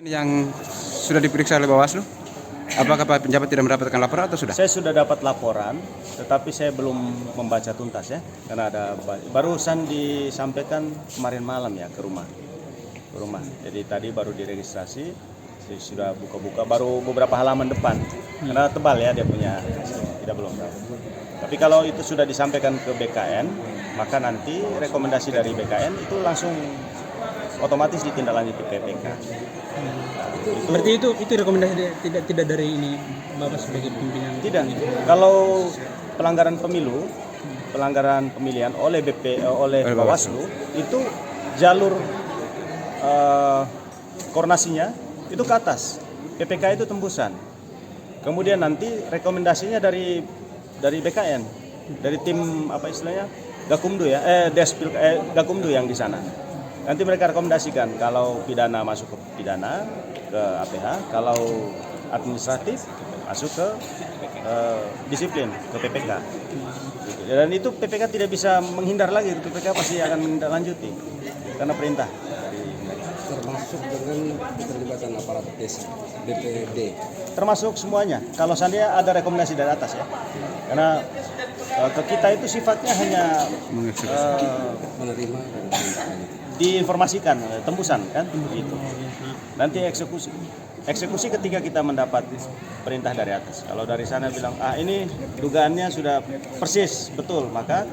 Yang sudah diperiksa oleh Bawaslu, apakah Pak penjabat tidak mendapatkan laporan atau sudah? Saya sudah dapat laporan, tetapi saya belum membaca tuntas ya, karena ada barusan disampaikan kemarin malam ya ke rumah. Jadi tadi baru diregistrasi, sudah buka-buka, baru beberapa halaman depan, karena tebal ya dia punya, kita belum tahu. Tapi kalau itu sudah disampaikan ke BKN, maka nanti rekomendasi dari BKN itu langsung otomatis ditindaklanjuti PPK. Berarti itu rekomendasi tidak dari ini Bapak sebagai pimpinan? Tidak. Kalau pelanggaran pemilu, pelanggaran pemilihan oleh oleh Bawaslu itu jalur koordinasinya itu ke atas. PPK itu tembusan. Kemudian nanti rekomendasinya dari BKN, dari tim apa istilahnya? Gakumdu ya, Gakumdu yang di sana. Nanti mereka rekomendasikan kalau pidana masuk ke pidana, ke APH, kalau administratif masuk ke disiplin, ke PPK. Dan itu PPK tidak bisa menghindar lagi, PPK pasti akan menindaklanjuti karena perintah. Termasuk dengan keterlibatan aparat desa, BPD. Termasuk semuanya. Kalau seandainya ada rekomendasi dari atas ya, karena ke kita itu sifatnya hanya Menerima dan diinformasikan, tembusan kan, begitu. Nanti eksekusi ketika kita mendapat perintah dari atas. Kalau dari sana bilang, ini dugaannya sudah persis, betul, maka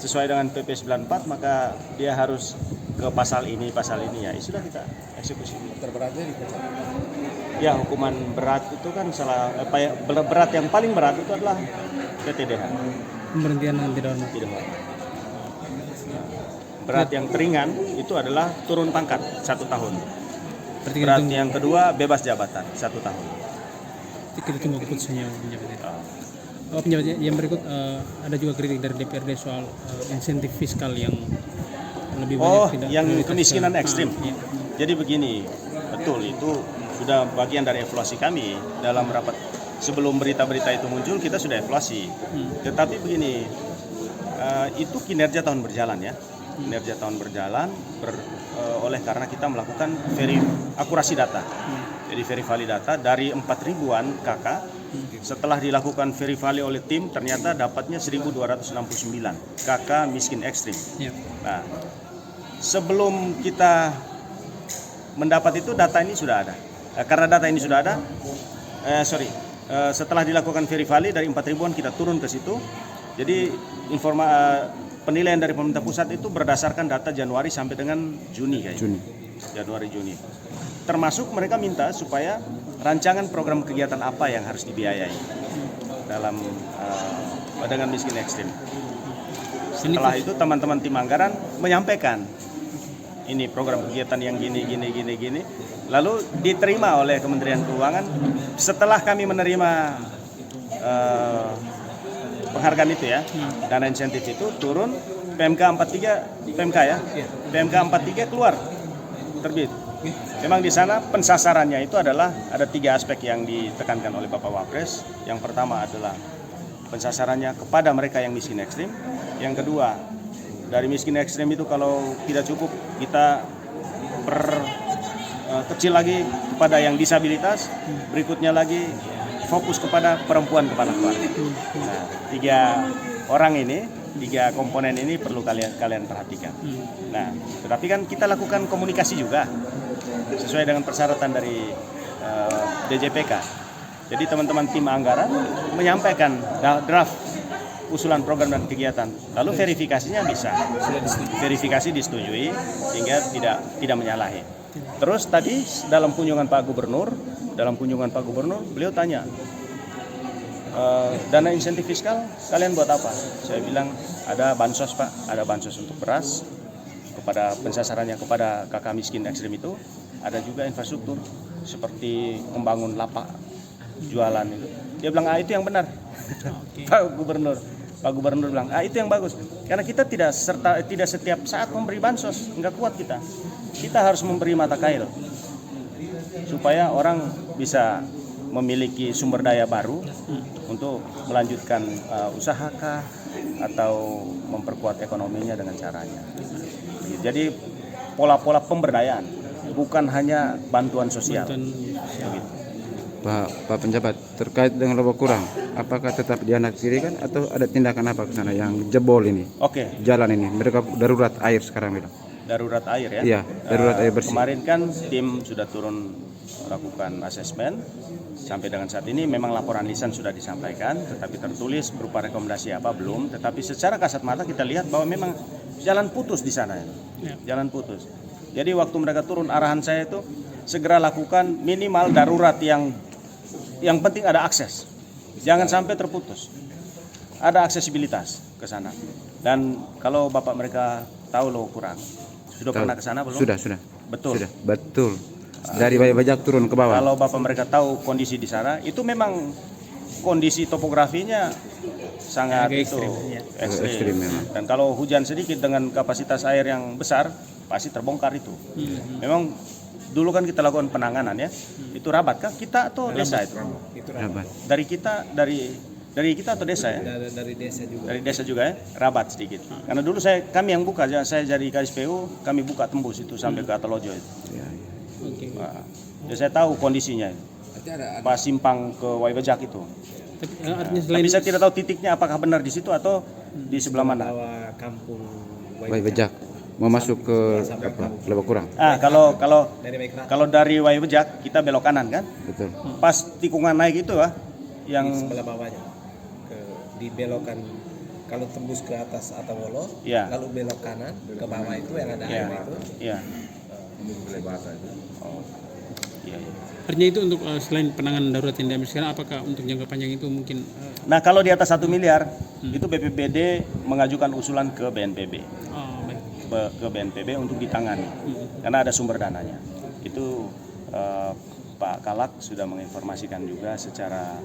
sesuai dengan PP 94, maka dia harus ke pasal ini ya, sudah kita eksekusi. terberatnya dipecah. Ya, hukuman berat itu kan berat yang paling berat itu adalah PTDH. Pemberhentian dengan tidak hormat. Tidak hormat. Berat yang ringan itu adalah turun pangkat 1 tahun. Berarti Berat yang kedua bebas jabatan 1 tahun. kita tunggu keputusannya penjabat itu. Penjabat yang berikut ada juga kritik dari DPRD soal insentif fiskal yang lebih banyak yang kemiskinan ekstrim. Iya. Jadi begini, betul itu sudah bagian dari evaluasi kami dalam rapat sebelum berita-berita itu muncul, kita sudah evaluasi. Tetapi begini, itu kinerja tahun berjalan ya. Kinerja tahun berjalan oleh karena kita melakukan akurasi data. Jadi verifali data dari 4.000-an KK, setelah dilakukan verifali oleh tim ternyata dapatnya 1.269 KK miskin ekstrim. Nah, sebelum kita mendapat itu data ini sudah ada. Karena data ini sudah ada, setelah dilakukan verifali dari 4.000-an kita turun ke situ. Jadi penilaian dari pemerintah pusat itu berdasarkan data Januari sampai dengan Juni kayaknya. Januari Juni. Termasuk mereka minta supaya rancangan program kegiatan apa yang harus dibiayai dalam dengan miskin ekstrim. Setelah itu teman-teman tim anggaran menyampaikan ini program kegiatan yang gini. Lalu diterima oleh Kementerian Keuangan. Setelah kami menerima penghargaan itu ya, dana insentif itu turun, PMK 43 keluar, terbit. Memang di sana pensasarannya itu adalah ada 3 aspek yang ditekankan oleh Bapak Wapres. Yang pertama adalah pensasarannya kepada mereka yang miskin ekstrim. Yang kedua, dari miskin ekstrim itu kalau tidak cukup kita kecil lagi kepada yang disabilitas, berikutnya lagi fokus kepada perempuan kepala keluarga. Nah, 3 orang ini, 3 komponen ini perlu kalian perhatikan. Nah, tetapi kan kita lakukan komunikasi juga sesuai dengan persyaratan dari DJPK. Jadi teman-teman tim anggaran menyampaikan draft usulan program dan kegiatan, lalu verifikasinya bisa verifikasi disetujui sehingga tidak menyalahi. Terus tadi dalam kunjungan Pak Gubernur beliau tanya, dana insentif fiskal kalian buat apa? Saya bilang ada bansos Pak, ada bansos untuk beras kepada pensasarannya kepada kakak miskin ekstrim itu, ada juga infrastruktur seperti membangun lapak jualan itu. Dia bilang itu yang benar. Pak Gubernur bilang itu yang bagus, karena kita tidak setiap saat memberi bansos, nggak kuat kita harus memberi mata kail supaya orang bisa memiliki sumber daya baru untuk melanjutkan usaha atau memperkuat ekonominya dengan caranya. Jadi pola-pola pemberdayaan bukan hanya bantuan sosial. Bantuan sosial. Pak Penjabat, terkait dengan Lombok Kurang, apakah tetap dianaktirikan atau ada tindakan apa ke sana yang jebol ini? Oke, Jalan ini, mereka darurat air sekarang bilang. darurat air ya. Iya, darurat air bersih. Kemarin kan tim sudah turun lakukan asesmen. Sampai dengan saat ini memang laporan lisan sudah disampaikan, tetapi tertulis berupa rekomendasi apa belum. Tetapi secara kasat mata kita lihat bahwa memang jalan putus di sana, Ya. jalan putus. Jadi waktu mereka turun, arahan saya itu segera lakukan minimal darurat yang penting ada akses, jangan sampai terputus, ada aksesibilitas ke sana. Dan kalau bapak mereka tahu Lombok Kurang, sudah Tahu. pernah ke sana belum? Sudah. Betul. Sudah, betul. Dari Wai Bajak turun ke bawah. Kalau bapak mereka tahu kondisi di sana, itu memang kondisi topografinya sangat Agak itu ekstrim, ya. Ekstrim memang. Dan kalau hujan sedikit dengan kapasitas air yang besar, pasti terbongkar itu. Memang dulu kan kita lakukan penanganan ya, itu Rabat kan kita atau desa itu? Rabat. Dari kita atau desa ya? Dari desa juga. Dari desa juga ya, Rabat sedikit. Karena dulu kami yang buka, saya jadi KSPU, kami buka tembus itu sampai ke Atalojo itu. Ya, ya. Oke. Nah, ya saya tahu kondisinya itu. Berarti ada Pas simpang ke Wai Bajak itu. Tapi artinya selain Tapi saya tidak tahu titiknya apakah benar di situ atau di sebelah mana. kampung Wai Bajak mau masuk ke apa? Lombok Kurang. Kalau dari Wai Bajak kita belok kanan kan? Betul. Pas tikungan naik itu yang bawahnya dibelokan kalau tembus ke atas Atawolo, Ya. lalu belok kanan ke bawah itu yang ada ya, air itu. ya. Oh. Iya, iya. artinya itu untuk selain penanganan darurat yang diambil sekarang, apakah untuk jangka panjang itu mungkin Nah, kalau di atas 1 miliar itu BPBD mengajukan usulan ke BNPB. baik. Ke BNPB untuk ditangani karena ada sumber dananya. Itu Pak Kalak sudah menginformasikan juga secara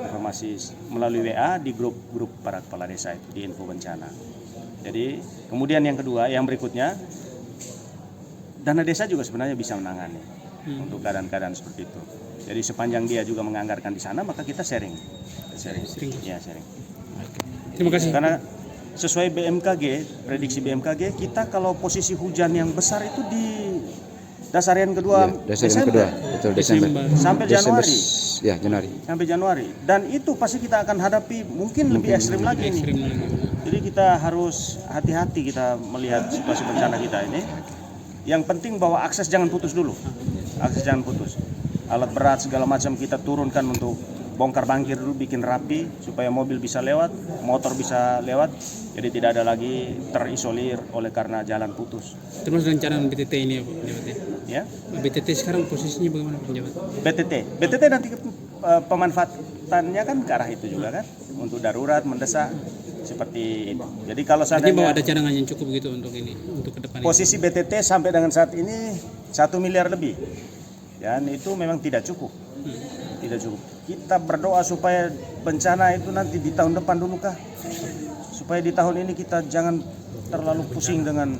informasi melalui WA di grup para kepala desa itu di info bencana. Jadi kemudian yang kedua, yang berikutnya, dana desa juga sebenarnya bisa menangani untuk keadaan-keadaan seperti itu. Jadi sepanjang dia juga menganggarkan di sana, maka kita sharing. Ya, sharing. Terima kasih. Karena sesuai BMKG, prediksi BMKG, kita kalau posisi hujan yang besar itu di dasarian kedua Ya, dasarian kedua. Betul, Desember. sampai Desember. Januari. Ya, Januari. Sampai Januari. Dan itu pasti kita akan hadapi mungkin lebih ekstrim lagi nih. Ekstrim lagi. Jadi kita harus hati-hati kita melihat situasi bencana kita ini. Yang penting bahwa akses jangan putus dulu. Akses jangan putus. Alat berat segala macam kita turunkan untuk bongkar bangkir dulu, bikin rapi supaya mobil bisa lewat, motor bisa lewat. Jadi tidak ada lagi terisolir oleh karena jalan putus. Termasuk rencanaan BTT ini ya Pak Penjabat ya. Ya. BTT sekarang posisinya bagaimana Pak Penjabat? BTT nanti pemanfaatannya kan ke arah itu juga kan, untuk darurat, mendesak seperti itu. Jadi kalau Artinya bahwa seandainya ada cadangan yang cukup gitu untuk ini, untuk ke depan ini. posisi BTT sampai dengan saat ini 1 miliar lebih, dan itu memang tidak cukup. Tidak cukup. Kita berdoa supaya bencana itu nanti di tahun depan dulu kah? Supaya di tahun ini kita jangan terlalu pusing dengan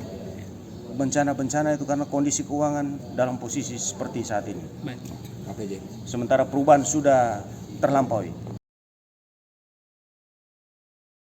bencana-bencana itu, karena kondisi keuangan dalam posisi seperti saat ini. Baik. APJ. Sementara perubahan sudah terlampaui.